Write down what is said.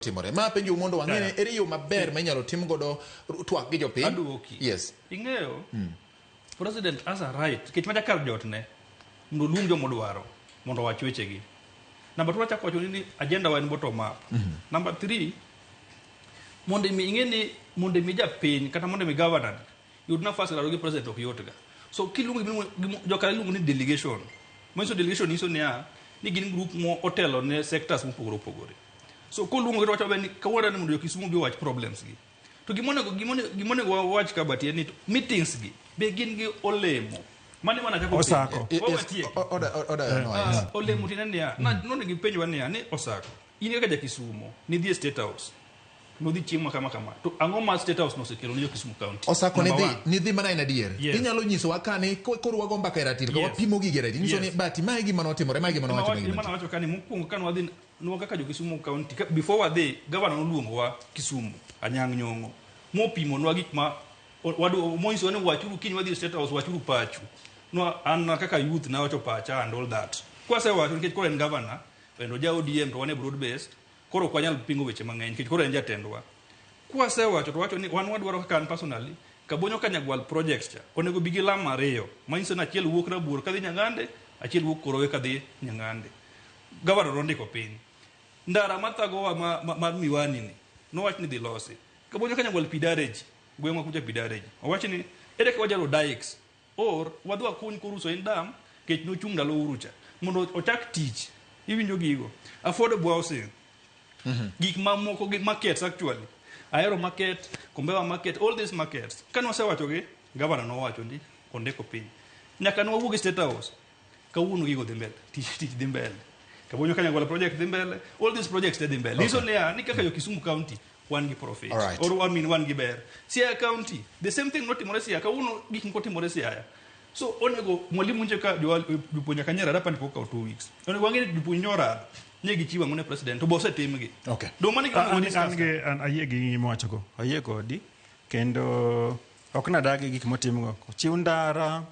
timore ma penjo mondo wang'e ere yo maber ma inyalo tim godo twak gi jopiny. Aduoki. Yes. Ing'eyo president has a right kech maja kar jot ne mondo luong jomo dwaro mondo wach wechegi. Number 2 wachako wacho ni agenda wa en bottom up. Number 3 mondo mi ing'e ni mondo mi japiny kata mondo mi governor yud nafas laro gi president ok yotga. So kiluongo jokala luongo ni delegation. Monso delegation iso ni gin group mo otelo ne sectors mopogore opogore. So koluongo to wacho ni kawuono ni mondo Kisumu bi wach problems gi. To gimone wach ka batie ni meetings gi be gin gi olemo. Mane mana chako Osako. Olemo tinani ya. Na none gi penjo wania ni Osako. In kaka ja Kisumu ni dhi State House. No dhi chiemo kama. To ang'o ma State House no sekelo ni Kisumu County. Osako ni dhi mana ina dier. Inyalo nyiso wakane koro wago mbaka e ratil ka wapimo gige ratil. Nyiso ni bati mae gima notimore, mae gima nowacho. Gima nowacho kani mokwongo kan wadhi no kaka jo Kisumu County before wadhi governor noluongo wa Kisumu Anyang' Nyong'o mopimo nwa gik ma moiso ne wachuru kiny wadhi State House wachuru pachu no an kaka youth na wacho pacha and all that kwase wacho nikech koro en governor endo ja ODM to wane broad based koro kwanyal pingo weche mang'eny nikech koro en jatendwa kwase wacho to wacho ni wan wadwaro kaka an personally kabonyo kanyagwal projects cha onego bigi lam ariyo mainso na achiel wuok Rabuor kadhi Nyang'ande achiel wuok Korowe kadhi Nyang'ande governor ondiko piny ndara mathago mar Miwani ni nowach ni dhi losi kabonyo kanyagwal Pidareji gweng'wa kuja Pidareji owach ni ere ka wajalo dikes or wadwa kuny koruso en dam kech nochung ndalo urucha mondo ochak tich iwinjo gigo affordable housing gik mamoko gi markets actually Aero market Kombewa market all these markets kan wasewacho gi governor nowacho ni ondiko piny nyaka no wuog State House kawuono gigo dhi mbele tich dhi mbele kabonyo kanyagwal project dhi mbele all these projects dhi mbele hizo ni kaka yo Kisumu County one gi profit or one gi ber Siaya County the same thing notimore Siaya kawuono gik moko timore Siaya so onego mwalimu nje ka jopuonja kanyara rapa ndipo ka 2 weeks onego wang'e jopuonjora ne gichiwa ngone president to bose timgi do mani an ayie gi mowachogo ayie kodi kendo ok nadagi gik motimgo chiw ndara